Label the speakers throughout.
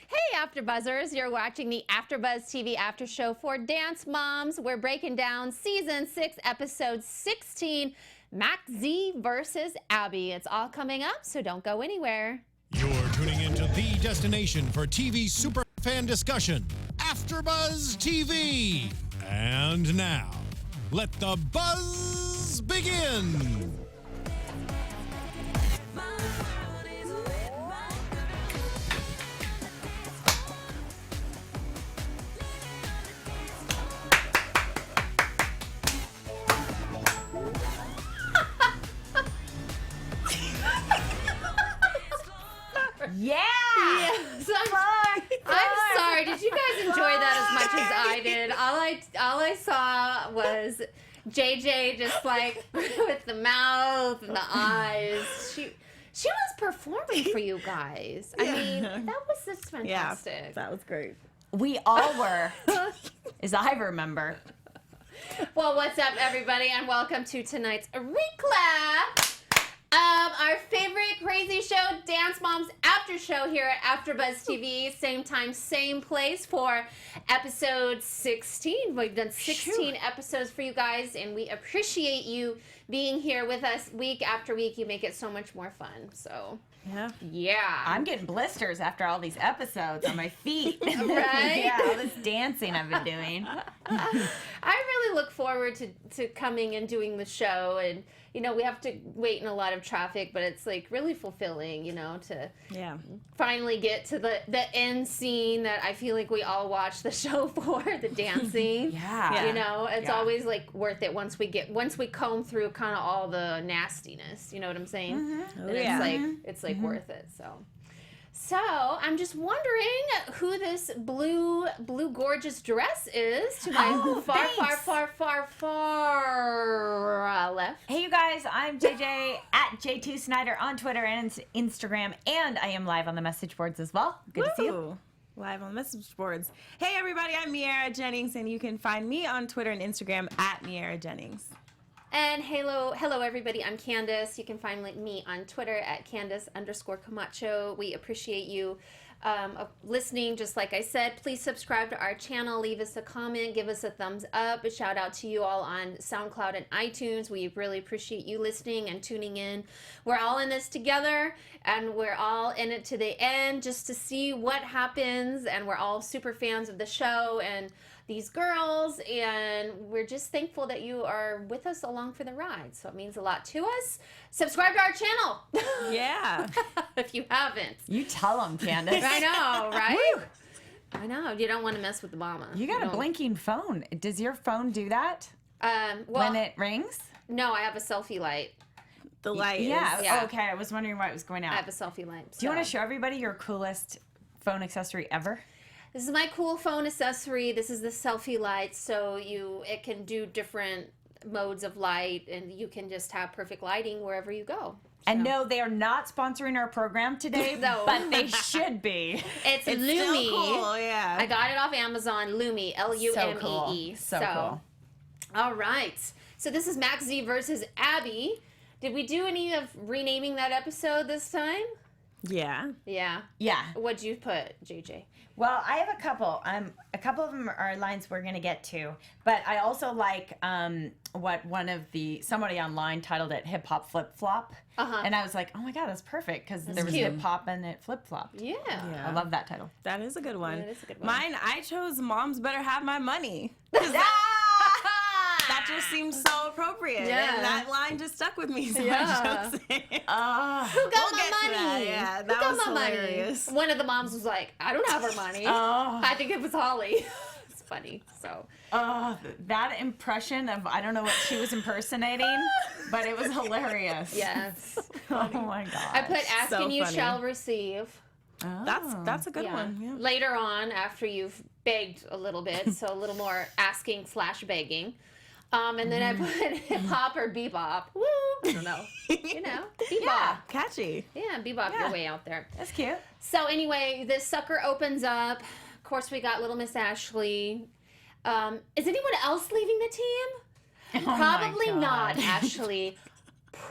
Speaker 1: Hey, AfterBuzzers! You're watching the AfterBuzz TV After Show for Dance Moms. We're breaking down Season 6, Episode 16, Mack Z versus Abby. It's all coming up, so don't go anywhere.
Speaker 2: You're tuning into the destination for TV superfan discussion, AfterBuzz TV. And now, let the buzz begin.
Speaker 1: Yeah. I'm sorry. Did you guys enjoy that as much as I did? All I saw was JJ just like with the mouth and the eyes. She was performing for you guys. I mean, that was just fantastic.
Speaker 3: Yeah, that was great.
Speaker 4: We all were, as I remember.
Speaker 1: Well, what's up, everybody, and welcome to tonight's recap. Our favorite crazy show, Dance Moms After Show here at AfterBuzz TV. Same time, same place for episode 16. We've done 16 episodes for you guys, and we appreciate you being here with us week after week. You make it so much more fun. So, yeah.
Speaker 4: I'm getting blisters after all these episodes on my feet.
Speaker 1: Right?
Speaker 4: Yeah, all this dancing I've been doing.
Speaker 1: I really look forward to coming and doing the show, and you know, we have to wait in a lot of traffic, but it's like really fulfilling, you know, to finally get to the end scene that I feel like we all watch the show for, the dancing. You know, it's always like worth it once we comb through kind of all the nastiness, you know what I'm saying? Then it's like worth it. So I'm just wondering who this blue gorgeous dress is to my far left.
Speaker 4: Hey, you guys, I'm JJ at J2 Snyder on Twitter and Instagram, and I am live on the message boards as well. Good to see you.
Speaker 3: Live on message boards. Hey, everybody, I'm Miaira Jennings, and you can find me on Twitter and Instagram at Miaira Jennings.
Speaker 1: And hello everybody, I'm Candice. You can find me on Twitter at Candice_Camacho. We appreciate you listening. Just like I said, please subscribe to our channel, leave us a comment, give us a thumbs up. A shout out to you all on SoundCloud and iTunes. We really appreciate you listening and tuning in. We're all in this together, and we're all in it to the end just to see what happens, and we're all super fans of the show and these girls, and we're just thankful that you are with us along for the ride. So it means a lot to us. Subscribe to our channel.
Speaker 3: Yeah.
Speaker 1: If you haven't.
Speaker 4: You tell them, Candice.
Speaker 1: I know, right? Woo. I know. You don't want to mess with the mama.
Speaker 4: You got a blinking phone. Does your phone do that when it rings?
Speaker 1: No, I have a selfie light.
Speaker 3: The light is...
Speaker 4: Oh, okay. I was wondering why it was going out.
Speaker 1: I have a selfie light.
Speaker 4: Do you want to show everybody your coolest phone accessory ever?
Speaker 1: This is my cool phone accessory. This is the selfie light, so it can do different modes of light, and you can just have perfect lighting wherever you go.
Speaker 4: And no, they are not sponsoring our program today, but they should be.
Speaker 1: It's Lumi.
Speaker 3: Still cool, yeah.
Speaker 1: I got it off Amazon. Lumi, Lumee.
Speaker 4: So cool.
Speaker 1: All right. So this is Mack Z versus Abby. Did we do any of renaming that episode this time?
Speaker 3: Yeah.
Speaker 1: Yeah. What'd you put, JJ?
Speaker 4: Well, I have a couple. A couple of them are lines we're going to get to, but I also like what somebody online titled it "Hip Hop Flip Flop," and I was like, "Oh my god, that's perfect!" Because there was hip hop and it flip flopped.
Speaker 1: Yeah,
Speaker 4: I love that title.
Speaker 3: That is a good one.
Speaker 1: Yeah, that is a good one.
Speaker 3: Mine, I chose "Moms Better Have My Money." That just seems so appropriate.
Speaker 1: Yeah.
Speaker 3: And that line just stuck with me. So I chose it.
Speaker 1: Who got my money?
Speaker 3: Yeah,
Speaker 1: Who
Speaker 3: that
Speaker 1: got
Speaker 3: was
Speaker 1: my
Speaker 3: hilarious.
Speaker 1: money? One of the moms was like, "I don't have her money." I think it was Holly. It's funny. So.
Speaker 4: That impression of I don't know what she was impersonating, but it was hilarious.
Speaker 1: Yes.
Speaker 4: Oh my god.
Speaker 1: I put "Asking
Speaker 3: So
Speaker 1: you
Speaker 3: funny.
Speaker 1: shall receive."
Speaker 3: That's a good one. Yeah.
Speaker 1: Later on, after you've begged a little bit, so a little more asking/begging. And then I put hip hop or bebop. Woo! I don't know. You know, bebop.
Speaker 3: Yeah, catchy.
Speaker 1: Yeah, bebop your way out there.
Speaker 4: That's cute.
Speaker 1: So anyway, this sucker opens up. Of course, we got little Miss Ashley. Is anyone else leaving the team?
Speaker 4: Oh
Speaker 1: Probably
Speaker 4: my God.
Speaker 1: not, Ashley.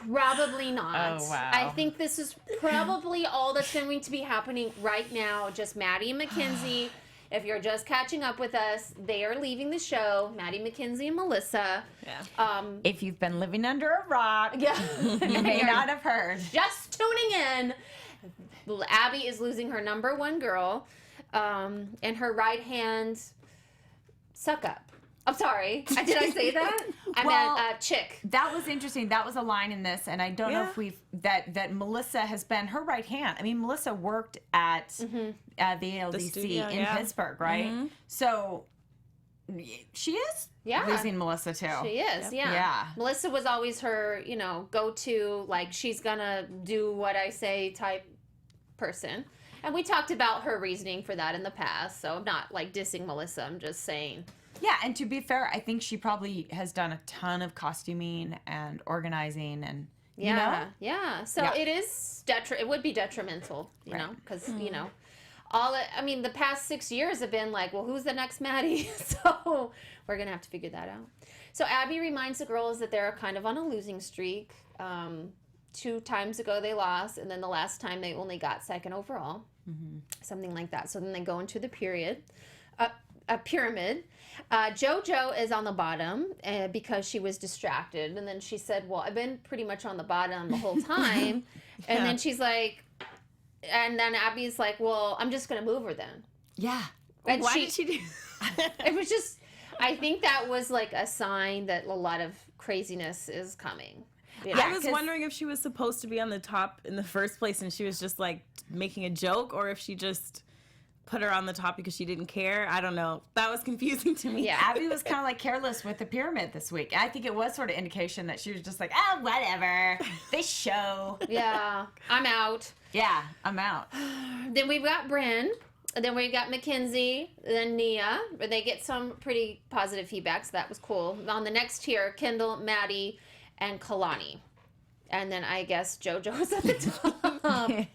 Speaker 1: Probably not.
Speaker 4: Oh, wow.
Speaker 1: I think this is probably all that's going to be happening right now. Just Maddie and Mackenzie. If you're just catching up with us, they are leaving the show. Maddie, Mackenzie, and Melissa.
Speaker 3: Yeah.
Speaker 4: If you've been living under a rock, you may not have heard.
Speaker 1: Just tuning in. Abby is losing her number one girl, and her right hand suck up. I'm sorry. Did I say that? I meant chick.
Speaker 4: That was interesting. That was a line in this, and I don't know if that Melissa has been her right hand. I mean, Melissa worked at the ALDC
Speaker 3: studio,
Speaker 4: in Pittsburgh, right? Mm-hmm. So she is losing Melissa too.
Speaker 1: She is, yeah. Melissa was always her, go-to, like, she's gonna do what I say type person. And we talked about her reasoning for that in the past, so I'm not, like, dissing Melissa. I'm just saying...
Speaker 4: Yeah, and to be fair, I think she probably has done a ton of costuming and organizing and, you know?
Speaker 1: Yeah. So it is, it would be detrimental, you know, because, the past 6 years have been like, well, who's the next Maddie? So we're going to have to figure that out. So Abby reminds the girls that they're kind of on a losing streak. 2 times ago they lost, and then the last time they only got second overall, something like that. So then they go into the pyramid. JoJo is on the bottom because she was distracted. And then she said, well, I've been pretty much on the bottom the whole time. And then she's like, and then Abby's like, well, I'm just going to move her then.
Speaker 4: Yeah.
Speaker 1: And
Speaker 3: why did she do
Speaker 1: It was just, I think that was like a sign that a lot of craziness is coming.
Speaker 3: Yeah, I was wondering if she was supposed to be on the top in the first place and she was just like making a joke, or if she just put her on the top because she didn't care. I don't know. That was confusing to me.
Speaker 1: Yeah.
Speaker 4: Abby was kind of like careless with the pyramid this week. I think it was sort of indication that she was just like, oh, whatever. This show.
Speaker 1: Yeah, I'm out.
Speaker 4: Yeah, I'm out.
Speaker 1: Then we've got Bryn. Then we got Mackenzie, then Nia. They get some pretty positive feedback, so that was cool. On the next tier, Kendall, Maddie, and Kalani. And then I guess JoJo's at the top.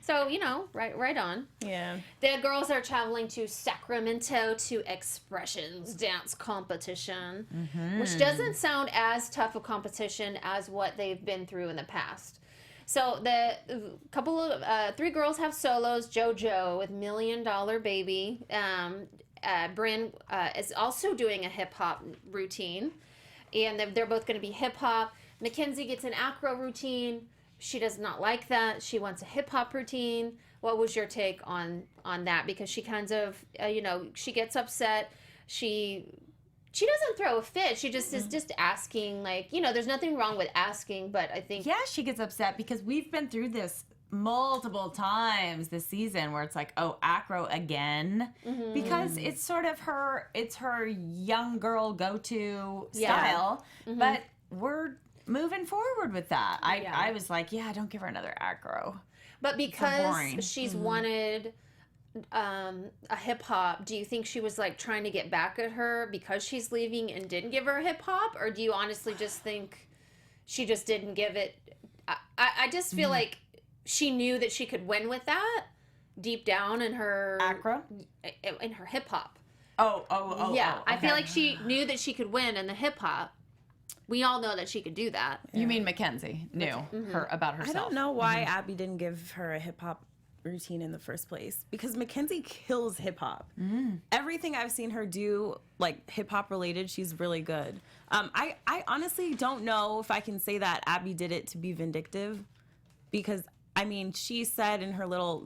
Speaker 1: So, right on.
Speaker 3: Yeah.
Speaker 1: The girls are traveling to Sacramento to Expressions dance competition, which doesn't sound as tough a competition as what they've been through in the past. So the couple of 3 girls have solos. JoJo with $1 Million Baby. Bryn is also doing a hip hop routine, and they're both going to be hip hop. Mackenzie gets an acro routine. She does not like that. She wants a hip hop routine. What was your take on that? Because she kind of, she gets upset. She doesn't throw a fit. She just is just asking, like, there's nothing wrong with asking, but I think...
Speaker 4: Yeah, she gets upset because we've been through this multiple times this season where it's like, oh, acro again. Because it's sort of her young girl go-to style. But we're moving forward with that. I was like, don't give her another acro.
Speaker 1: But because she's wanted... a hip hop, do you think she was like trying to get back at her because she's leaving and didn't give her a hip hop, or do you honestly just think she just didn't give it? I just feel like she knew that she could win with that deep down in her
Speaker 4: acro,
Speaker 1: in her hip hop.
Speaker 4: Oh,
Speaker 1: yeah.
Speaker 4: Okay.
Speaker 1: I feel like she knew that she could win in the hip hop. We all know that she could do that.
Speaker 4: You mean Mackenzie knew her about herself?
Speaker 3: I don't know why Abby didn't give her a hip hop routine in the first place, because Mackenzie kills hip hop. Everything I've seen her do, like hip hop related, she's really good. I honestly don't know if I can say that Abby did it to be vindictive, because I mean, she said in her little,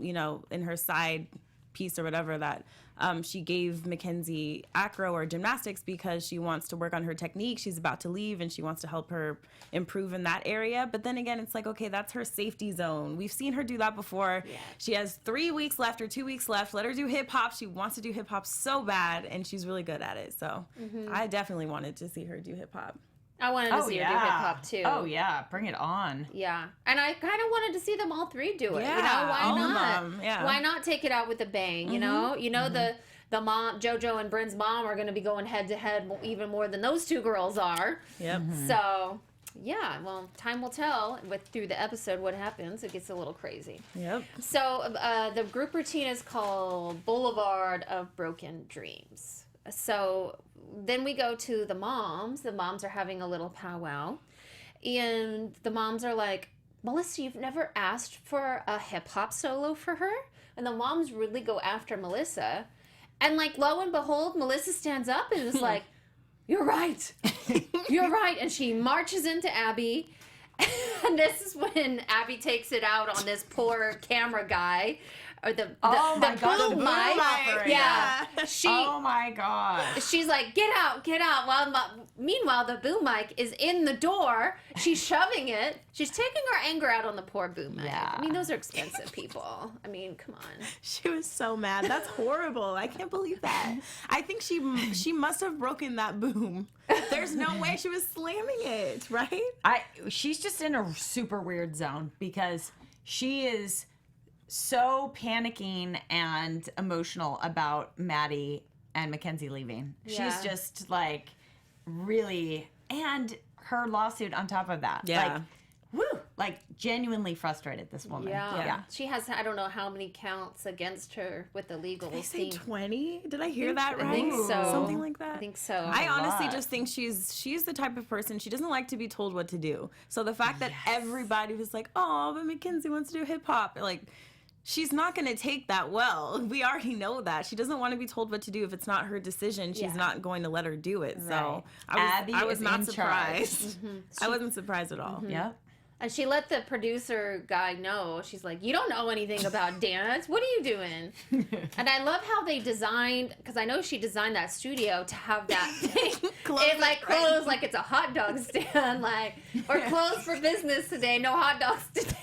Speaker 3: in her side piece or whatever that she gave Mackenzie acro or gymnastics because she wants to work on her technique. She's about to leave and she wants to help her improve in that area. But then again, it's like, okay, that's her safety zone. We've seen her do that before. Yeah. She has 3 weeks left or 2 weeks left. Let her do hip hop. She wants to do hip hop so bad and she's really good at it. So I definitely wanted to see her do hip hop.
Speaker 1: I wanted to see her do hip hop too.
Speaker 4: Oh yeah, bring it on.
Speaker 1: Yeah, and I kind of wanted to see them all 3 do it.
Speaker 3: Yeah,
Speaker 1: why not?
Speaker 3: Of them. Yeah.
Speaker 1: Why not take it out with a bang? The mom, JoJo and Bryn's mom are going to be going head to head even more than those 2 girls are.
Speaker 3: Yep.
Speaker 1: So yeah, well, time will tell through the episode what happens. It gets a little crazy.
Speaker 3: Yep.
Speaker 1: So the group routine is called Boulevard of Broken Dreams. So then we go to the moms. The moms are having a little powwow. And the moms are like, Melissa, you've never asked for a hip-hop solo for her? And the moms really go after Melissa. And, like, lo and behold, Melissa stands up and is like, you're right. You're right. And she marches into Abby. And this is when Abby takes it out on this poor camera guy. Or the boom mic.
Speaker 3: Yeah.
Speaker 4: Oh my god.
Speaker 1: She's like, get out. Meanwhile, the boom mic is in the door. She's shoving it. She's taking her anger out on the poor boom mic.
Speaker 4: Yeah.
Speaker 1: I mean, those are expensive people. I mean, come on.
Speaker 3: She was so mad. That's horrible. I can't believe that. I think she must have broken that boom. There's no way she was slamming it, right?
Speaker 4: She's just in a super weird zone because she is so panicking and emotional about Maddie and Mackenzie leaving.
Speaker 1: Yeah.
Speaker 4: She's just like really, and her lawsuit on top of that.
Speaker 3: Yeah.
Speaker 4: Like, woo, like genuinely frustrated, this woman.
Speaker 1: Yeah. She has, I don't know how many counts against her with the legal
Speaker 3: Did I say
Speaker 1: team.
Speaker 3: 20? Did I hear that right?
Speaker 1: I think so.
Speaker 3: Something like that.
Speaker 1: I think so.
Speaker 3: I honestly
Speaker 4: lot.
Speaker 3: just think she's the type of person, she doesn't like to be told what to do. So the fact that everybody was like, oh, but Mackenzie wants to do hip hop, like, she's not going to take that well. We already know that. She doesn't want to be told what to do. If it's not her decision, she's not going to let her do it. So
Speaker 4: Abby
Speaker 3: I was
Speaker 4: is
Speaker 3: not
Speaker 4: in
Speaker 3: surprised. I wasn't surprised at all.
Speaker 4: Yep.
Speaker 1: And she let the producer guy know. She's like, you don't know anything about dance. What are you doing? And I love how they designed, because I know she designed that studio to have that thing. It like closed like it's a hot dog stand. Like, we're closed for business today. No hot dogs today.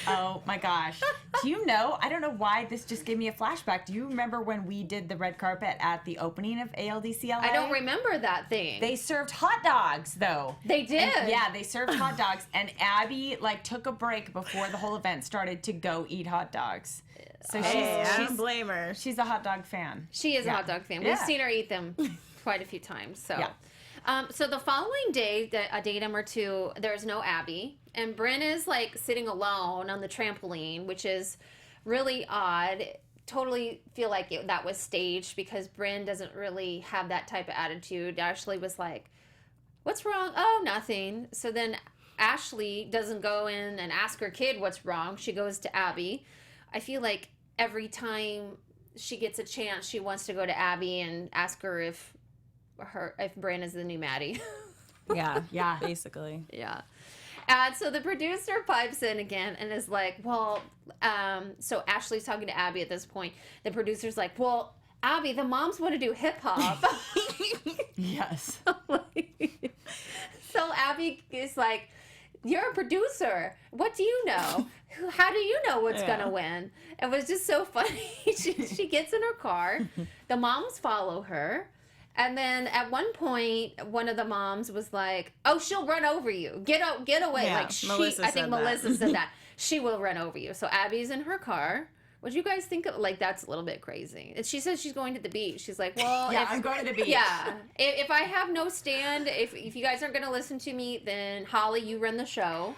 Speaker 4: Oh my gosh. Do you know, I don't know why this just gave me a flashback. Do you remember when we did the red carpet at the opening of ALDCLA?
Speaker 1: I don't remember that thing.
Speaker 4: They served hot dogs though.
Speaker 1: They did.
Speaker 4: And, yeah, they served hot dogs, and Abby like took a break before the whole event started to go eat hot dogs. So
Speaker 3: Hey, I
Speaker 4: she's
Speaker 3: don't blame her.
Speaker 4: she's a hot dog fan.
Speaker 1: She is a hot dog fan. We've
Speaker 4: Yeah.
Speaker 1: seen her eat them quite a few times. So,
Speaker 4: Yeah.
Speaker 1: So the following day, a datum or two, there's no Abby, and Bryn is like sitting alone on the trampoline, which is really odd. Totally feel like that was staged because Bryn doesn't really have that type of attitude. Ashley was like, "What's wrong?" "Oh, nothing." So then Ashley doesn't go in and ask her kid what's wrong. She goes to Abby. I feel like every time she gets a chance, she wants to go to Abby and ask her if Bryn is the new Maddie.
Speaker 3: Yeah, basically.
Speaker 1: Yeah. And so the producer pipes in again and is like, well, so Ashley's talking to Abby at this point. The producer's like, well, Abby, the moms want to do hip hop.
Speaker 4: Yes.
Speaker 1: So Abby is like, you're a producer. What do you know? How do you know what's going to win? It was just so funny. She gets in her car. The moms follow her. And then at one point, one of the moms was like, "Oh, she'll run over you. Get away!"
Speaker 3: Yeah,
Speaker 1: like I think Melissa said that she will run over you. So Abby's in her car. What do you guys think of? Like, that's a little bit crazy. And she says she's going to the beach. She's like, "Well,
Speaker 4: Yeah, I'm going to the beach."
Speaker 1: Yeah, if I have no stand, if you guys aren't going to listen to me, then Holly, you run the show,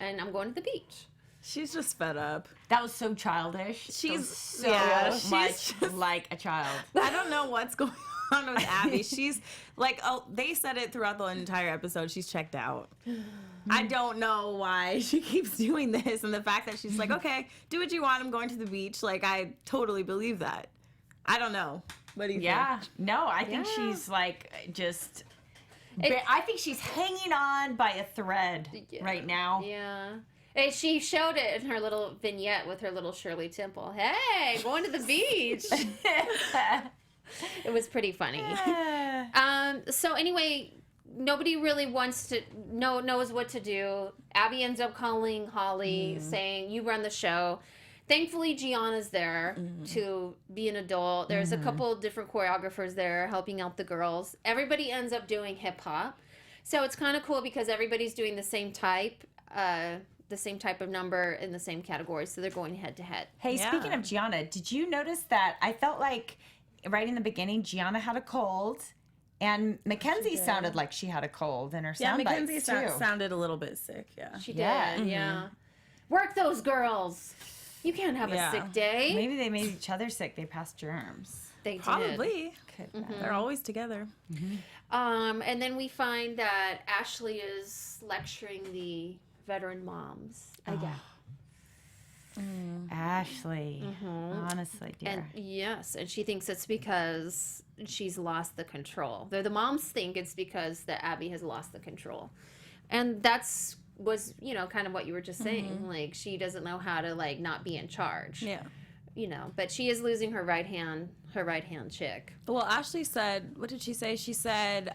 Speaker 1: and I'm going to the beach."
Speaker 3: She's just fed up.
Speaker 4: That was so childish.
Speaker 3: She's
Speaker 4: so
Speaker 3: she's
Speaker 4: much
Speaker 3: just-
Speaker 4: like a child.
Speaker 3: I don't know what's going on with Abby. She's like, oh, they said it throughout the entire episode. She's checked out. I don't know why she keeps doing this, and the fact that she's like, okay, do what you want. I'm going to the beach. Like, I totally believe that. I don't know. What do you think?
Speaker 4: No, I think she's like just. I think she's hanging on by a thread right now.
Speaker 1: Yeah. Hey, she showed it in her little vignette with her little Shirley Temple. Hey, going to the beach. It was pretty funny. So anyway, nobody really knows what to do. Abby ends up calling Holly, saying, "You run the show." Thankfully, Gianna's there to be an adult. There's a couple different choreographers there helping out the girls. Everybody ends up doing hip hop. So it's kind of cool because everybody's doing the same type of number in the same category. So they're going head to head.
Speaker 4: Hey, speaking of Gianna, did you notice that I felt like right in the beginning, Gianna had a cold, and Mackenzie sounded like she had a cold in her sound bites,
Speaker 3: Mackenzie
Speaker 4: too.
Speaker 3: sounded a little bit sick,
Speaker 1: She
Speaker 4: Yeah.
Speaker 1: did, yeah. Work those girls. You can't have a sick day.
Speaker 4: Maybe they made each other sick. They passed germs.
Speaker 1: They did.
Speaker 3: Probably. They're always together.
Speaker 1: And then we find that Ashley is lecturing the veteran moms again.
Speaker 4: Ashley, honestly, dear.
Speaker 1: And yes, and she thinks it's because she's lost the control. The moms think it's because that Abby has lost the control. And was kind of what you were just saying. Like, she doesn't know how to, like, not be in charge.
Speaker 3: Yeah.
Speaker 1: But she is losing her right hand chick.
Speaker 3: Well, Ashley said, what did she say? She said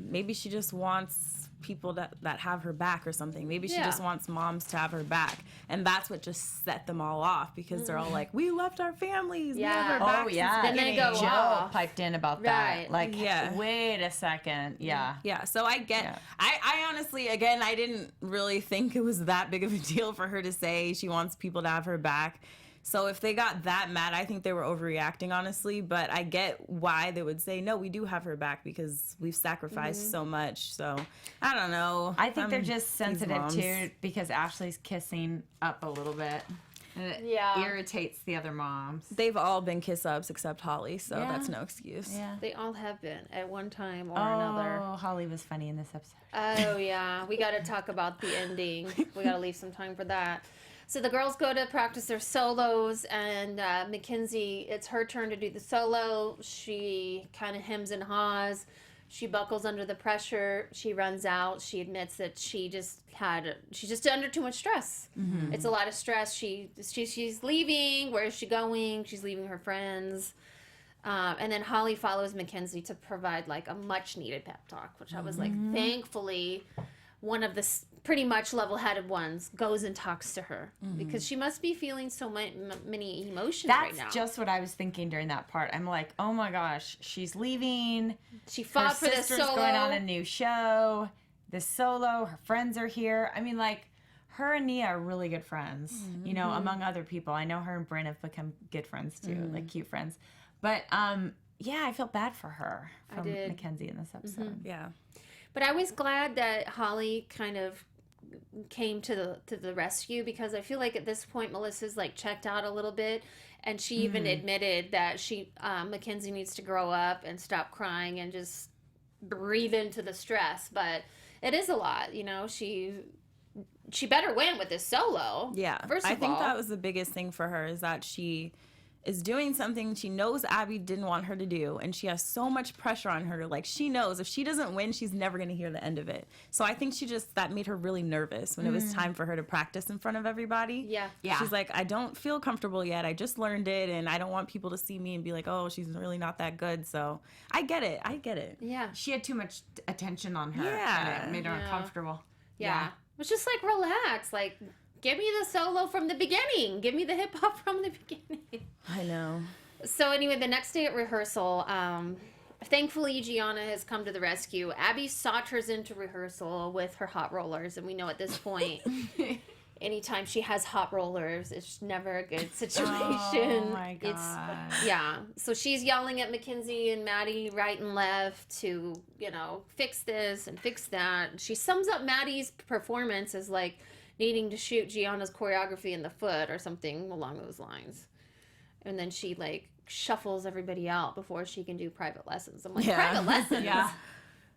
Speaker 3: maybe she just wants people that have her back or something. Maybe she just wants moms to have her back. And that's what just set them all off, because they're all like, we left our families. We have our backs.
Speaker 1: Then they go
Speaker 4: Jill
Speaker 1: off.
Speaker 4: piped in about that. Like, wait a second. Yeah.
Speaker 3: Yeah, so I get, I honestly, again, I didn't really think it was that big of a deal for her to say she wants people to have her back. So if they got that mad, I think they were overreacting, honestly. But I get why they would say, no, we do have her back because we've sacrificed so much. So I don't know.
Speaker 4: I think they're just sensitive, too, because Ashley's kissing up a little bit. And it irritates the other moms.
Speaker 3: They've all been kiss-ups except Holly, so that's no excuse.
Speaker 4: Yeah.
Speaker 1: They all have been at one time or another.
Speaker 4: Oh, Holly was funny in this episode.
Speaker 1: Oh, yeah. We got to talk about the ending. We got to leave some time for that. So the girls go to practice their solos, and Mackenzie, it's her turn to do the solo. She kind of hems and haws. She buckles under the pressure. She runs out. She admits that she's just under too much stress. It's a lot of stress. She's leaving. Where is she going? She's leaving her friends. And then Holly follows Mackenzie to provide like a much needed pep talk, which I was like, thankfully, one of the pretty much level-headed ones goes and talks to her, because she must be feeling so many emotions right now.
Speaker 4: That's just what I was thinking during that part. I'm like, oh my gosh, she's leaving.
Speaker 1: She fought for this
Speaker 4: sister's
Speaker 1: solo.
Speaker 4: going on a new show. This solo, her friends are here. I mean, like, her and Nia are really good friends, among other people. I know her and Bryn have become good friends too, like cute friends. But yeah, I felt bad for her from Mackenzie in this episode.
Speaker 3: Yeah.
Speaker 1: But I was glad that Holly kind of came to the rescue, because I feel like at this point Melissa's like checked out a little bit, and she even admitted that Mackenzie needs to grow up and stop crying and just breathe into the stress. But it is a lot, she better win with this solo.
Speaker 3: Yeah.
Speaker 1: First of all,
Speaker 3: I think that was the biggest thing for her, is that she is doing something she knows Abby didn't want her to do, and she has so much pressure on her. Like, she knows if she doesn't win, she's never going to hear the end of it. So I think that made her really nervous when it was time for her to practice in front of everybody.
Speaker 1: Yeah.
Speaker 3: She's like, I don't feel comfortable yet. I just learned it, and I don't want people to see me and be like, oh, she's really not that good. So I get it.
Speaker 1: Yeah.
Speaker 4: She had too much attention on her.
Speaker 3: Yeah.
Speaker 4: And it made her uncomfortable.
Speaker 1: Yeah. It was just like, relax. Like, give me the solo from the beginning. Give me the hip hop from the beginning.
Speaker 3: I know.
Speaker 1: So anyway, the next day at rehearsal, thankfully Gianna has come to the rescue. Abby saunters into rehearsal with her hot rollers, and we know at this point, anytime she has hot rollers, it's never a good situation.
Speaker 4: Oh my God.
Speaker 1: So she's yelling at Mackenzie and Maddie right and left to, fix this and fix that. She sums up Maddie's performance as like needing to shoot Gianna's choreography in the foot or something along those lines. And then she like shuffles everybody out before she can do private lessons. I'm like, private lessons?
Speaker 4: Yeah.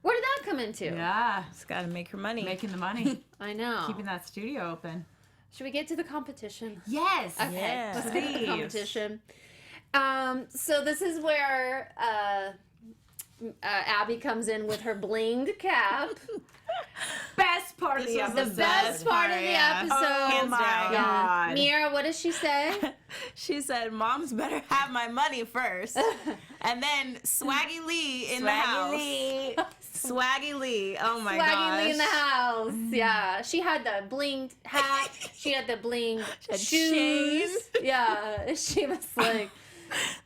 Speaker 1: Where did that come into?
Speaker 4: Yeah.
Speaker 3: Just got to make her money.
Speaker 4: Making the money.
Speaker 1: I know.
Speaker 4: Keeping that studio open.
Speaker 1: Should we get to the competition?
Speaker 4: Yes.
Speaker 1: Okay,
Speaker 3: Yeah.
Speaker 1: let's get to the competition. So this is where Abby comes in with her blinged cap.
Speaker 4: Best part of the episode.
Speaker 1: The best part of the episode.
Speaker 4: Oh my God.
Speaker 1: Miaira, what does she say?
Speaker 3: She said, Moms better have my money first. And then Swaggy Lee in the house.
Speaker 4: Lee.
Speaker 3: Swaggy Lee. Oh my gosh.
Speaker 1: Swaggy Lee in the house. Yeah. She had the blinged hat. She had the blinged shoes. Yeah. She was like...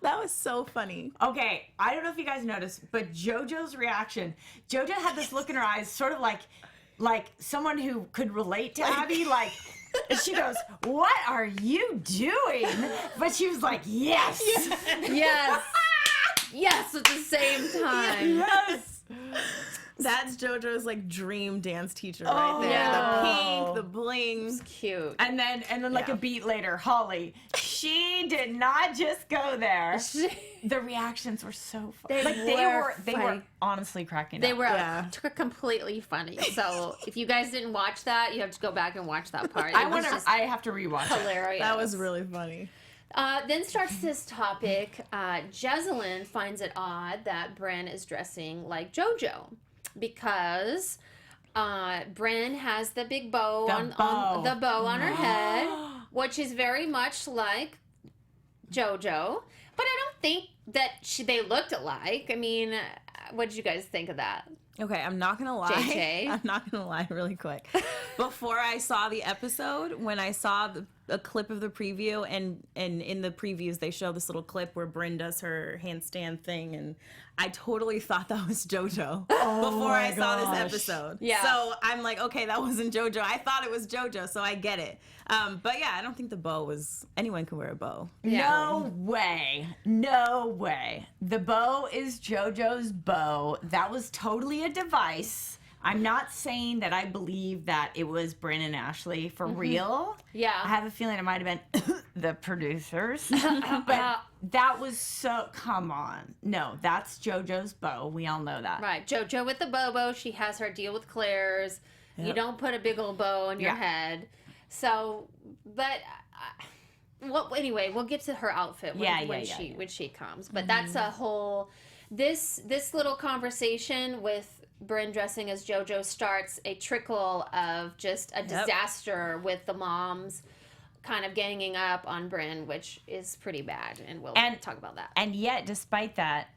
Speaker 3: That was so funny.
Speaker 4: Okay, I don't know if you guys noticed, but JoJo's reaction. JoJo had this look in her eyes, sort of like someone who could relate to Abby. Like, she goes, "What are you doing?" But she was like, "Yes,
Speaker 1: Yes. Yes, at the same time.
Speaker 4: yes."
Speaker 3: That's JoJo's like dream dance teacher right there.
Speaker 1: yeah.
Speaker 3: The pink, the bling.
Speaker 1: Cute.
Speaker 4: And then like a beat later, Holly. She did not just go there. The reactions were so funny. They were honestly cracking
Speaker 1: They
Speaker 4: up.
Speaker 1: were completely funny. So if you guys didn't watch that, you have to go back and watch that part.
Speaker 4: I have to rewatch it.
Speaker 1: Hilarious.
Speaker 3: That was really funny.
Speaker 1: Then starts this topic. Jesselyn finds it odd that Bryn is dressing like JoJo because Bryn has the big bow on her head, which is very much like JoJo. But I don't think that they looked alike. I mean, what did you guys think of that?
Speaker 3: Okay, I'm not gonna lie.
Speaker 1: JJ?
Speaker 3: I'm not gonna lie really quick. Before I saw the episode, when I saw a clip of the preview, and in the previews they show this little clip where Bryn does her handstand thing, and I totally thought that was JoJo before I saw this episode.
Speaker 1: Yeah.
Speaker 3: So I'm like, okay, that wasn't JoJo. I thought it was JoJo, so I get it. But yeah, I don't think the bow was. Anyone can wear a bow.
Speaker 1: Yeah.
Speaker 4: No way. No way. The bow is JoJo's bow. That was totally a device. I'm not saying that I believe that it was Bryn and Ashley for real.
Speaker 1: Yeah.
Speaker 4: I have a feeling it might have been the producers. But that was so, come on. No, that's JoJo's bow. We all know that.
Speaker 1: Right, JoJo with the bow. She has her deal with Claire's. You don't put a big old bow on your head. So, but anyway, we'll get to her outfit when she comes. But that's a whole this little conversation with Bryn dressing as JoJo starts a trickle of just a disaster with the moms kind of ganging up on Bryn, which is pretty bad, and we'll talk about that.
Speaker 4: And yet, despite that,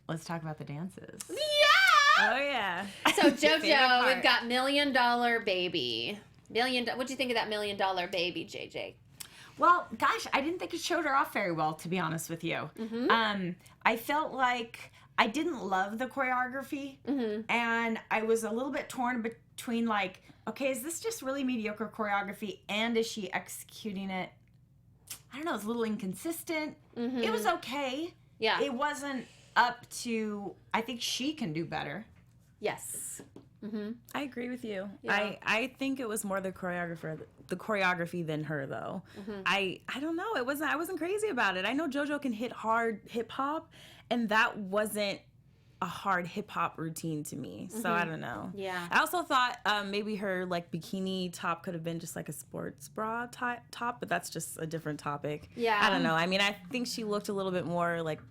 Speaker 4: let's talk about the dances.
Speaker 1: Yeah!
Speaker 3: Oh yeah.
Speaker 1: So JoJo, we've got $1 Million Baby. What do you think of that $1 Million Baby, JJ?
Speaker 4: Well, gosh, I didn't think it showed her off very well, to be honest with you. I felt like I didn't love the choreography, and I was a little bit torn between like, okay, is this just really mediocre choreography, and is she executing it? I don't know, it's a little inconsistent. It was okay.
Speaker 1: Yeah.
Speaker 4: It wasn't up to, I think she can do better.
Speaker 1: Yes.
Speaker 3: I agree with you.
Speaker 1: Yeah.
Speaker 3: I think it was more the choreography than her though. I don't know. I wasn't crazy about it. I know JoJo can hit hard hip hop, and that wasn't a hard hip hop routine to me. So I don't know.
Speaker 1: Yeah.
Speaker 3: I also thought maybe her like bikini top could have been just like a sports bra top, but that's just a different topic.
Speaker 1: Yeah.
Speaker 3: I don't know. I mean, I think she looked a little bit more like,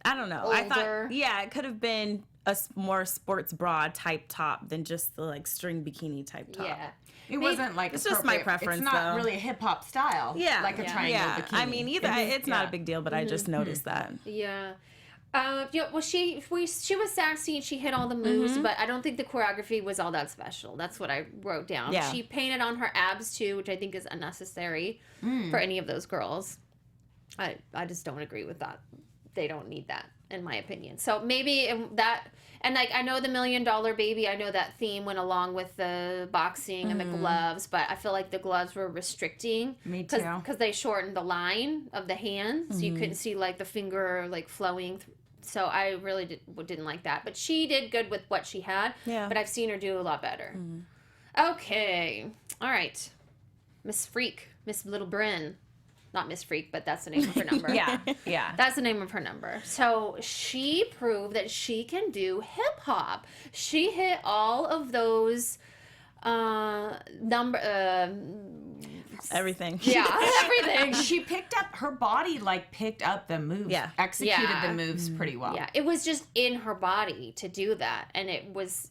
Speaker 3: I don't know.
Speaker 1: Older.
Speaker 3: I thought, yeah, it could have been a more sports bra type top than just the like string bikini type top.
Speaker 1: Yeah.
Speaker 4: It wasn't like
Speaker 3: It's just my
Speaker 4: appropriate.
Speaker 3: preference,
Speaker 4: It's not
Speaker 3: though.
Speaker 4: really a hip hop style.
Speaker 3: Yeah.
Speaker 4: Like a triangle bikini.
Speaker 3: I mean, it's not a big deal, but I just noticed that.
Speaker 1: Yeah. Well, she was sassy and she hit all the moves, but I don't think the choreography was all that special. That's what I wrote down.
Speaker 3: Yeah.
Speaker 1: She painted on her abs too, which I think is unnecessary for any of those girls. I just don't agree with that. They don't need that, in my opinion. So maybe that, and like I know the $1 Million Baby, I know that theme went along with the boxing and the gloves, but I feel like the gloves were restricting.
Speaker 4: Me too.
Speaker 1: Because they shortened the line of the hand, so you couldn't see like the finger like flowing. So I really didn't like that. But she did good with what she had.
Speaker 3: Yeah.
Speaker 1: But I've seen her do a lot better. Okay. All right. Miss Little Bryn. Not Miss Freak, but that's the name of her number.
Speaker 4: Yeah.
Speaker 1: That's the name of her number. So she proved that she can do hip hop. She hit all of those
Speaker 3: Everything.
Speaker 1: Yeah, everything.
Speaker 4: She picked up her body, picked up the moves.
Speaker 3: Yeah.
Speaker 4: Executed
Speaker 1: Yeah.
Speaker 4: the moves pretty well.
Speaker 1: Yeah, it was just in her body to do that, and it was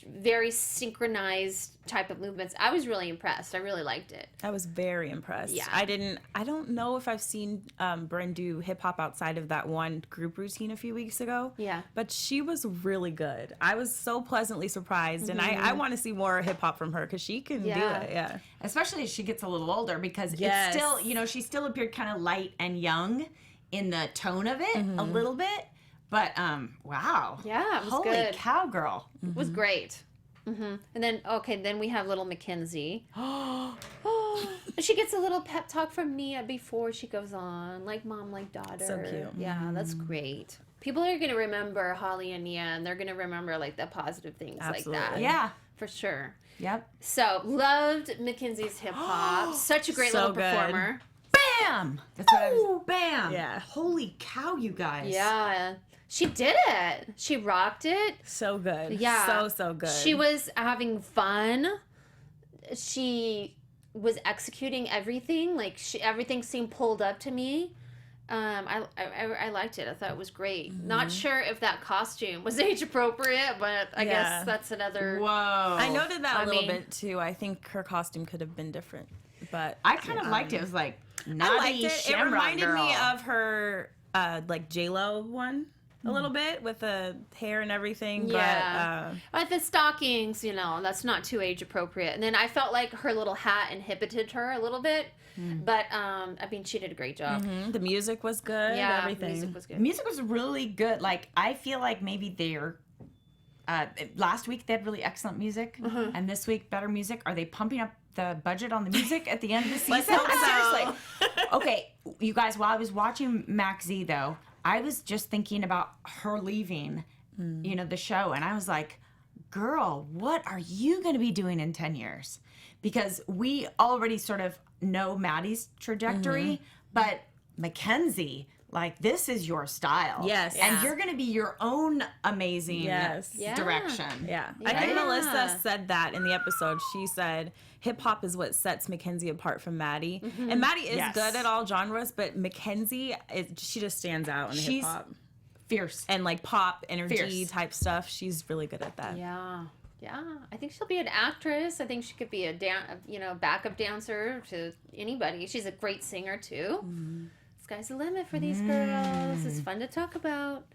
Speaker 1: very synchronized type of movements. I was really impressed. I really liked it.
Speaker 3: I was very impressed.
Speaker 1: Yeah.
Speaker 3: I don't know if I've seen Bryn do hip hop outside of that one group routine a few weeks ago.
Speaker 1: Yeah.
Speaker 3: But she was really good. I was so pleasantly surprised, and I want to see more hip hop from her because she can do it. Yeah.
Speaker 4: Especially as she gets a little older, because
Speaker 3: Yes.
Speaker 4: it's still, she still appeared kind of light and young in the tone of it a little bit. But, wow.
Speaker 1: Yeah, it was
Speaker 4: Holy
Speaker 1: good.
Speaker 4: cowgirl.
Speaker 1: It was great. And then we have little Mackenzie. She gets a little pep talk from Mia before she goes on, like mom, like daughter.
Speaker 3: So cute.
Speaker 1: Yeah, that's great. People are gonna remember Holly and Nia, and they're gonna remember like the positive things like that.
Speaker 3: Absolutely.
Speaker 4: Yeah.
Speaker 1: For sure.
Speaker 4: Yep.
Speaker 1: So loved Mackenzie's hip hop. Such a great
Speaker 3: So
Speaker 1: little
Speaker 3: good.
Speaker 1: performer.
Speaker 4: Bam! That's what I was. Bam!
Speaker 3: Yeah.
Speaker 4: Holy cow, you guys.
Speaker 1: Yeah. She did it. She rocked it.
Speaker 3: So good.
Speaker 1: Yeah.
Speaker 3: So good.
Speaker 1: She was having fun. She was executing everything. Like everything seemed pulled up to me. I liked it. I thought it was great. Not sure if that costume was age appropriate, but I guess that's another.
Speaker 4: Whoa.
Speaker 3: I noted that
Speaker 1: I
Speaker 3: a little
Speaker 1: mean-
Speaker 3: bit too. I think her costume could have been different, but
Speaker 4: I kind of liked it. It was like,
Speaker 3: I
Speaker 4: naughty
Speaker 3: liked it. It
Speaker 4: Shamrock
Speaker 3: reminded
Speaker 4: girl.
Speaker 3: me of her like J-Lo one a little bit with the hair and everything.
Speaker 1: Yeah. But the stockings, that's not too age appropriate. And then I felt like her little hat inhibited her a little bit. But I mean, she did a great job.
Speaker 3: But the music was good.
Speaker 1: Yeah,
Speaker 3: Everything.
Speaker 1: music was good.
Speaker 4: Music was really good. Like, I feel like maybe they're. Last week they had really excellent music, and this week better music. Are they pumping up the budget on the music at the end of the season? Seriously. Okay, you guys. While I was watching Mack Z, though, I was just thinking about her leaving, the show, and I was like, "Girl, what are you going to be doing in 10 years?" Because we already sort of know Maddie's trajectory, but Mackenzie. Like, this is your style.
Speaker 3: Yes.
Speaker 4: And
Speaker 3: Yeah.
Speaker 4: you're going to be your own amazing
Speaker 3: Yes.
Speaker 1: Yeah.
Speaker 4: direction.
Speaker 3: Yeah. I think
Speaker 1: Yeah.
Speaker 3: Melissa said that in the episode. She said hip hop is what sets Mackenzie apart from Maddie. And Maddie is
Speaker 4: Yes.
Speaker 3: good at all genres, but Mackenzie, she just stands out in hip
Speaker 4: She's
Speaker 3: hop.
Speaker 4: fierce.
Speaker 3: And like pop, energy
Speaker 4: Fierce.
Speaker 3: type stuff. She's really good at that.
Speaker 1: Yeah. Yeah. I think she'll be an actress. I think she could be a backup dancer to anybody. She's a great singer, too. Sky's the limit for these girls. It's fun to talk about.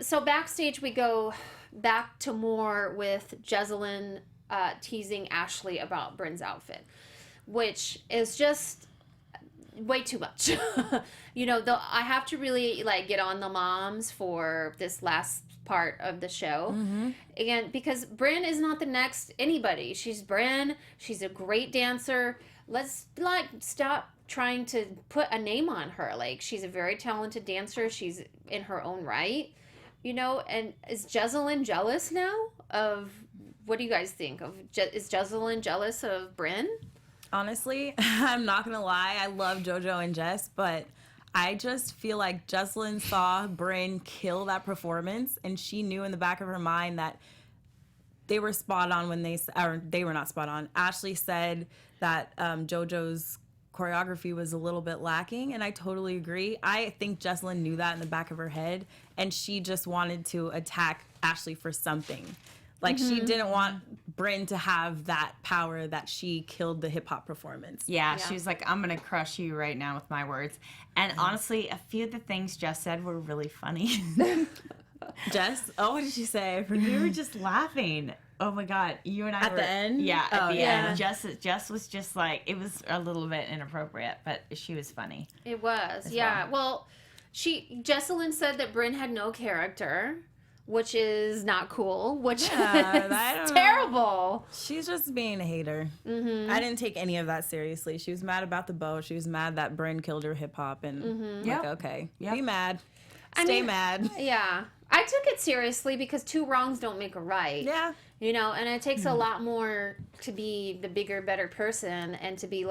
Speaker 1: So backstage, we go back to more with Jesselyn teasing Ashley about Bryn's outfit, which is just way too much. I have to really get on the moms for this last part of the show. Again, because Bryn is not the next anybody. She's Bryn. She's a great dancer. Let's stop trying to put a name on her. She's a very talented dancer. She's in her own right, and is Jesselyn jealous now of, what do you guys think of, is Jesselyn jealous of Bryn?
Speaker 3: Honestly, I'm not going to lie. I love JoJo and Jess, but I just feel like Jesselyn saw Bryn kill that performance, and she knew in the back of her mind that they were spot on when they were not spot on. Ashley said that JoJo's choreography was a little bit lacking, and I totally agree. I think Jesselyn knew that in the back of her head, and she just wanted to attack Ashley for something. She didn't want Bryn to have that power that she killed the hip hop performance.
Speaker 4: Yeah, she was like, I'm going to crush you right now with my words. And honestly, a few of the things Jess said were really funny.
Speaker 3: Jess? Oh, what did she say?
Speaker 4: We were just laughing. Oh my God, you and I
Speaker 3: At
Speaker 4: were...
Speaker 3: the end?
Speaker 4: Yeah, at
Speaker 3: Oh,
Speaker 4: the
Speaker 3: yeah.
Speaker 4: end. Jess was just it was a little bit inappropriate, but she was funny.
Speaker 1: It was, yeah. Well, Jesselyn said that Bryn had no character, which is not cool, which is
Speaker 3: I don't know.
Speaker 1: terrible.
Speaker 3: She's just being a hater. I didn't take any of that seriously. She was mad about the bow. She was mad that Bryn killed her hip hop, and
Speaker 4: Yep.
Speaker 3: okay,
Speaker 4: Yep.
Speaker 3: be mad,
Speaker 1: I
Speaker 3: stay
Speaker 1: mean,
Speaker 3: mad.
Speaker 1: Yeah. I took it seriously because two wrongs don't make a right.
Speaker 3: Yeah.
Speaker 1: And it takes a lot more to be the bigger, better person and to be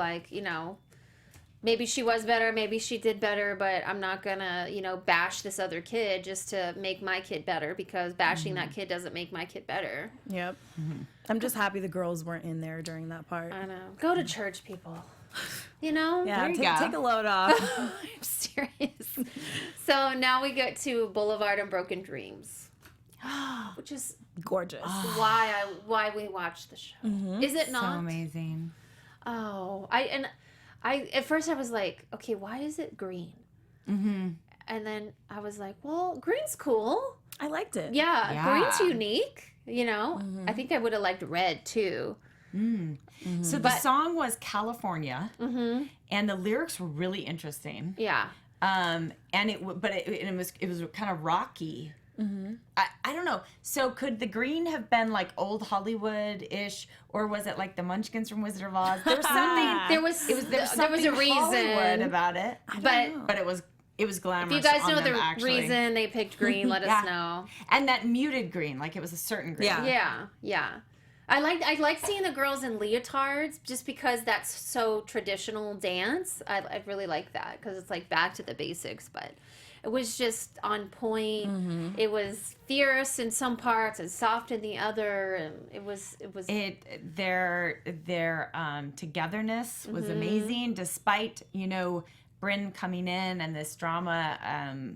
Speaker 1: maybe she was better, maybe she did better, but I'm not gonna, bash this other kid just to make my kid better, because bashing that kid doesn't make my kid better.
Speaker 3: Yep. I'm just happy the girls weren't in there during that part.
Speaker 1: I know. Go to church, people.
Speaker 3: Yeah,
Speaker 4: There you go.
Speaker 3: take a load off.
Speaker 1: I'm serious. So now we get to Boulevard and Broken Dreams, which is
Speaker 3: Gorgeous.
Speaker 1: why we watch the show. Is it
Speaker 4: So
Speaker 1: not?
Speaker 4: amazing.
Speaker 1: Oh, I at first I was like, okay, why is it green? And then I was like, well, green's cool.
Speaker 3: I liked it.
Speaker 1: Yeah,
Speaker 4: Yeah.
Speaker 1: green's unique. I think I would have liked red too.
Speaker 4: So the song was California, and the lyrics were really interesting.
Speaker 1: Yeah.
Speaker 4: And it was kind of rocky. I don't know. So could the green have been old Hollywood-ish, or was it like the Munchkins from Wizard of Oz? There was something.
Speaker 1: There was
Speaker 4: There was
Speaker 1: a reason
Speaker 4: Hollywood about it,
Speaker 1: but
Speaker 4: but it was it was glamorous.
Speaker 1: If you guys
Speaker 4: on
Speaker 1: know
Speaker 4: them,
Speaker 1: the
Speaker 4: actually.
Speaker 1: reason they picked green, let us know.
Speaker 4: And that muted green, like it was a certain green.
Speaker 1: Yeah. I like seeing the girls in leotards just because that's so traditional dance. I really like that because it's like back to the basics, but it was just on point.
Speaker 3: Mm-hmm.
Speaker 1: It was fierce in some parts and soft in the other, and it was
Speaker 4: Their togetherness was amazing, despite Bryn coming in and this drama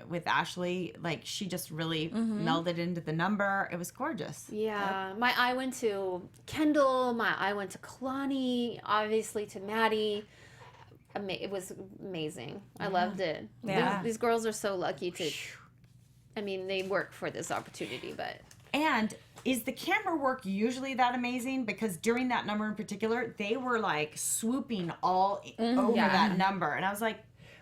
Speaker 4: with Ashley. Like, she just really melded into the number. It was gorgeous.
Speaker 1: Yeah. My eye went to Kendall. My eye went to Kalani. Obviously to Maddie. It was amazing. I loved it.
Speaker 3: Yeah.
Speaker 1: These girls are so lucky to. I mean, they work for this opportunity, but.
Speaker 4: And is the camera work usually that amazing? Because during that number in particular, they were like swooping all over that number, and I was like,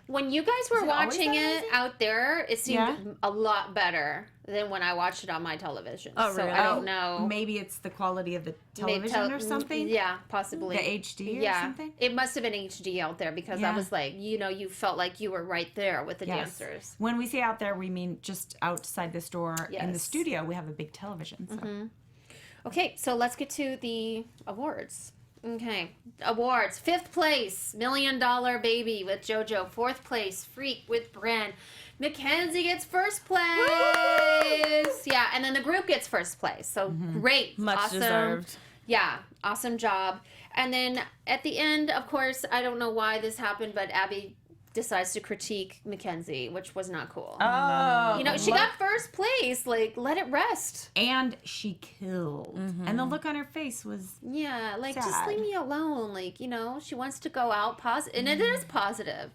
Speaker 1: when you guys were watching
Speaker 4: that
Speaker 1: it
Speaker 4: amazing?
Speaker 1: out there, it seemed a lot better than when I watched it on my television.
Speaker 3: Oh,
Speaker 1: so
Speaker 3: really?
Speaker 1: I don't know.
Speaker 4: Maybe it's the quality of the television or something.
Speaker 1: Yeah, possibly.
Speaker 4: The HD or something?
Speaker 1: It must have been HD out there because I was like, you felt like you were right there with the dancers.
Speaker 4: When we say out there, we mean just outside the store in the
Speaker 1: Yes.
Speaker 4: studio. We have a big television. So.
Speaker 1: Okay, so let's get to the awards. Okay, awards. 5th place, $1 Million Baby with JoJo. 4th place, Freak with Bren. Mackenzie gets 1st place. Yeah, and then the group gets 1st place. So great.
Speaker 3: Much
Speaker 1: awesome.
Speaker 3: deserved.
Speaker 1: Yeah, awesome job. And then at the end, of course, I don't know why this happened, but Abby decides to critique Mackenzie, which was not cool.
Speaker 4: Oh,
Speaker 1: She got 1st place. Like, let it rest.
Speaker 4: and she killed, and the look on her face was
Speaker 1: Yeah, like, just
Speaker 4: sad.
Speaker 1: leave me alone. Like, she wants to go out positive. And it is positive.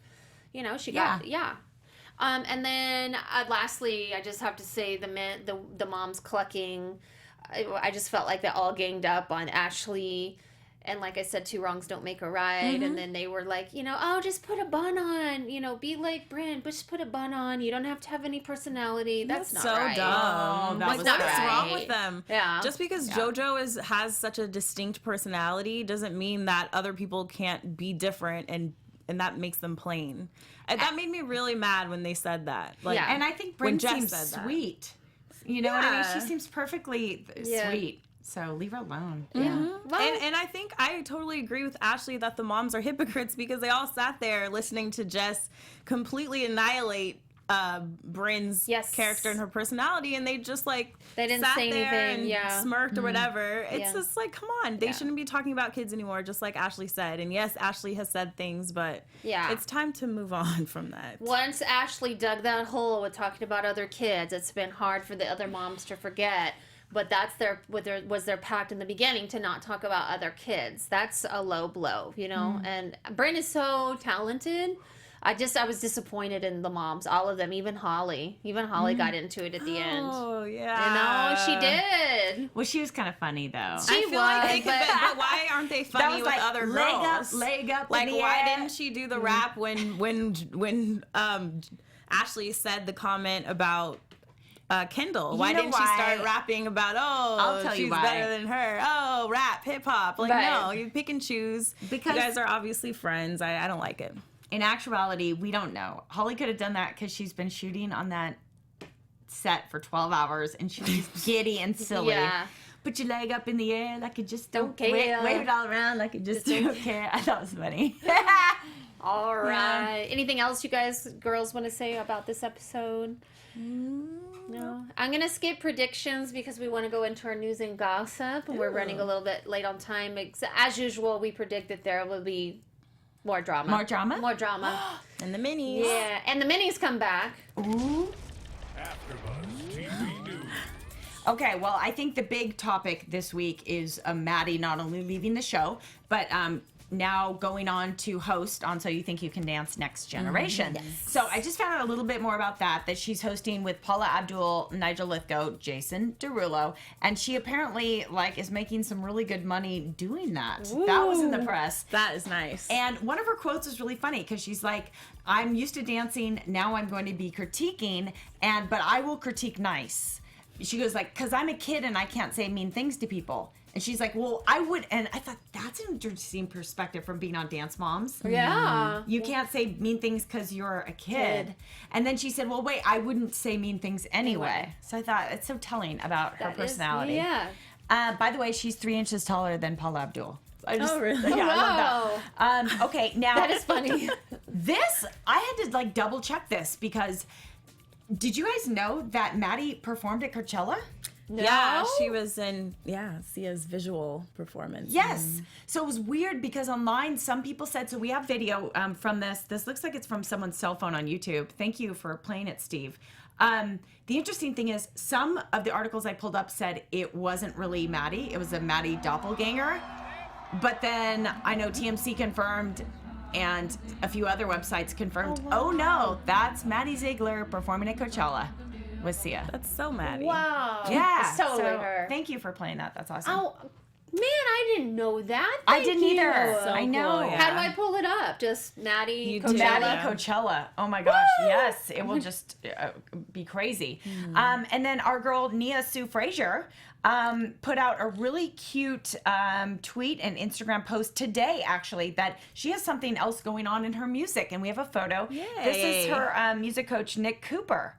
Speaker 1: She got, and then lastly, I just have to say the moms clucking. I just felt like they all ganged up on Ashley. And like I said, 2 wrongs don't make a right. And then they were like, oh, just put a bun on. Be like Bryn, but just put a bun on. You don't have to have any personality. That's not
Speaker 3: so
Speaker 1: right.
Speaker 3: dumb.
Speaker 4: that
Speaker 3: Like,
Speaker 4: was
Speaker 3: what is
Speaker 1: right.
Speaker 3: wrong with them?
Speaker 1: Yeah.
Speaker 3: Just because JoJo has such a distinct personality doesn't mean that other people can't be different, and that makes them plain. And that made me really mad when they said that. Like,
Speaker 1: Yeah.
Speaker 4: And I think
Speaker 3: when
Speaker 4: Bryn
Speaker 3: Jeff
Speaker 4: seems
Speaker 3: said that.
Speaker 4: sweet. You know what I mean?
Speaker 3: Yeah.
Speaker 4: She seems perfectly sweet. So leave her alone.
Speaker 1: Well,
Speaker 3: And I think I totally agree with Ashley that the moms are hypocrites because they all sat there listening to Jess completely annihilate Bryn's character and her personality, and they just they
Speaker 1: didn't
Speaker 3: sat
Speaker 1: say
Speaker 3: there
Speaker 1: anything,
Speaker 3: and smirked or whatever. It's
Speaker 1: Yeah.
Speaker 3: just like, come on, they shouldn't be talking about kids anymore, just like Ashley said. And yes, Ashley has said things, but it's time to move on from that.
Speaker 1: Once Ashley dug that hole with talking about other kids, it's been hard for the other moms to forget. But that's was their pact in the beginning to not talk about other kids. That's a low blow, And Bryn is so talented. I was disappointed in the moms, all of them, even Holly. Even Holly got into it at the end.
Speaker 3: Oh yeah,
Speaker 1: She did.
Speaker 4: Well, she was kind of funny though.
Speaker 1: She
Speaker 3: I feel like they could,
Speaker 1: but-
Speaker 3: but why aren't they
Speaker 4: That
Speaker 3: funny
Speaker 4: was
Speaker 3: with
Speaker 4: like
Speaker 3: other
Speaker 4: leg
Speaker 3: girls?
Speaker 4: leg up.
Speaker 3: Like,
Speaker 4: in the
Speaker 3: why
Speaker 4: air.
Speaker 3: didn't she do the rap when Ashley said the comment about Kendall? Why
Speaker 4: know
Speaker 3: didn't she
Speaker 4: why?
Speaker 3: start rapping about,
Speaker 4: I'll tell
Speaker 3: she's
Speaker 4: you why.
Speaker 3: better than her? Oh, rap, hip hop. Like,
Speaker 1: Right.
Speaker 3: no, you pick and choose.
Speaker 4: Because-
Speaker 3: you guys are obviously friends. I don't like it.
Speaker 4: In actuality, we don't know. Holly could have done that because she's been shooting on that set for 12 hours and she's giddy and silly.
Speaker 1: Yeah.
Speaker 4: Put your leg up in the air like you just
Speaker 1: Don't
Speaker 4: wave
Speaker 1: care.
Speaker 4: it all around like you just don't care. I thought it was funny.
Speaker 1: All right. Anything else you girls want to say about this episode? No. I'm going to skip predictions because we want to go into our news and gossip. And we're running a little bit late on time. As usual, we predict that there will be more drama.
Speaker 4: More drama?
Speaker 1: More drama.
Speaker 3: And the minis.
Speaker 1: Yeah. And the minis come back.
Speaker 4: Ooh.
Speaker 2: AfterBuzz TV News.
Speaker 4: Okay, well, I think the big topic this week is Maddie not only leaving the show, but now going on to host on So You Think You Can Dance Next Generation. So I just found out a little bit more about that she's hosting with Paula Abdul, Nigel Lithgow, Jason Derulo, and she apparently is making some really good money doing that.
Speaker 1: Ooh.
Speaker 4: That was in the press.
Speaker 3: That is nice.
Speaker 4: And one of her quotes was really funny because she's like, I'm used to dancing, now I'm going to be critiquing, but I will critique nice. She goes because I'm a kid and I can't say mean things to people. And she's like, well, I would, and I thought that's an interesting perspective from being on Dance Moms.
Speaker 1: Yeah.
Speaker 4: You can't say mean things because you're a kid. And then she said, well, wait, I wouldn't say mean things anyway. So I thought it's so telling about her personality.
Speaker 1: Yeah.
Speaker 4: By the way, she's 3 inches taller than Paula Abdul. I just,
Speaker 3: really?
Speaker 4: Yeah, I love that. Okay, now.
Speaker 1: That is funny.
Speaker 4: This, I had to like double check this because did you guys know that Maddie performed at Coachella?
Speaker 1: No?
Speaker 3: Yeah, she was in Sia's visual performance.
Speaker 4: Yes. So it was weird because online some people said, so we have video from this. This looks like it's from someone's cell phone on YouTube. Thank you for playing it, Steve. The interesting thing is some of the articles I pulled up said it wasn't really Maddie. It was a Maddie doppelganger. But then I know TMC confirmed and a few other websites confirmed, oh no, that's Maddie Ziegler performing at Coachella with Sia.
Speaker 3: That's so Maddie.
Speaker 1: Wow.
Speaker 4: Yeah.
Speaker 1: So her.
Speaker 4: Thank you for playing that. That's awesome.
Speaker 1: Oh, man, I didn't know that.
Speaker 4: I
Speaker 1: Thank
Speaker 4: didn't
Speaker 1: you.
Speaker 4: either.
Speaker 3: So
Speaker 4: I know.
Speaker 3: cool, yeah.
Speaker 1: How do I pull it up? Just Maddie
Speaker 3: do.
Speaker 1: Coachella?
Speaker 4: Maddie Coachella. Oh my gosh, yes. It will just be crazy. And then our girl, Nia Sue Frazier, put out a really cute tweet and Instagram post today, actually, that she has something else going on in her music. And we have a photo.
Speaker 3: Yay.
Speaker 4: This is her music coach, Nick Cooper.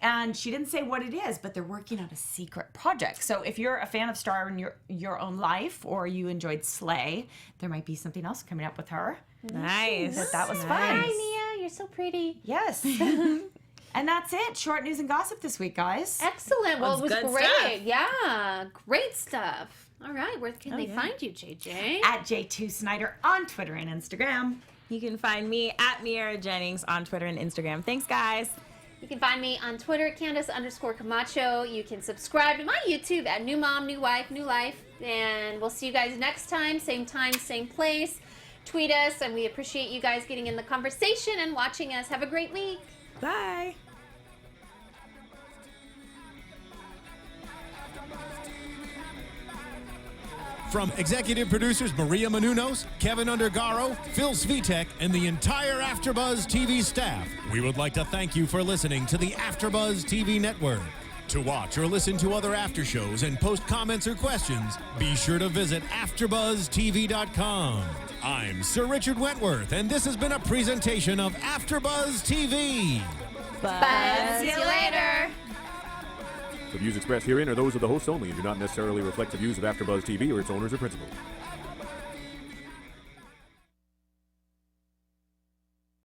Speaker 4: And she didn't say what it is, but they're working on a secret project. So if you're a fan of Star in your own life or you enjoyed Slay, there might be something else coming up with her.
Speaker 3: Nice.
Speaker 4: But that was
Speaker 1: Hi,
Speaker 4: fun.
Speaker 1: Nia. You're so pretty.
Speaker 4: Yes. And that's it. Short news and gossip this week, guys.
Speaker 1: Excellent. Well, it was
Speaker 3: That's good
Speaker 1: great.
Speaker 3: stuff.
Speaker 1: Yeah. Great stuff. All right. Where can they find you, JJ?
Speaker 4: At J2 Snyder on Twitter and Instagram.
Speaker 3: You can find me at Miaira Jennings on Twitter and Instagram. Thanks, guys.
Speaker 1: You can find me on Twitter at Candice_Camacho. You can subscribe to my YouTube at New Mom, New Wife, New Life. And we'll see you guys next time, same place. Tweet us, and we appreciate you guys getting in the conversation and watching us. Have a great week.
Speaker 3: Bye.
Speaker 2: From executive producers Maria Menounos, Kevin Undergaro, Phil Svitek, and the entire AfterBuzz TV staff, we would like to thank you for listening to the AfterBuzz TV network. To watch or listen to other after shows and post comments or questions, be sure to visit AfterBuzzTV.com. I'm Sir Richard Wentworth, and this has been a presentation of AfterBuzz TV.
Speaker 1: Bye. See you later.
Speaker 5: The views expressed herein are those of the hosts only and do not necessarily reflect the views of AfterBuzz TV or its owners or principals.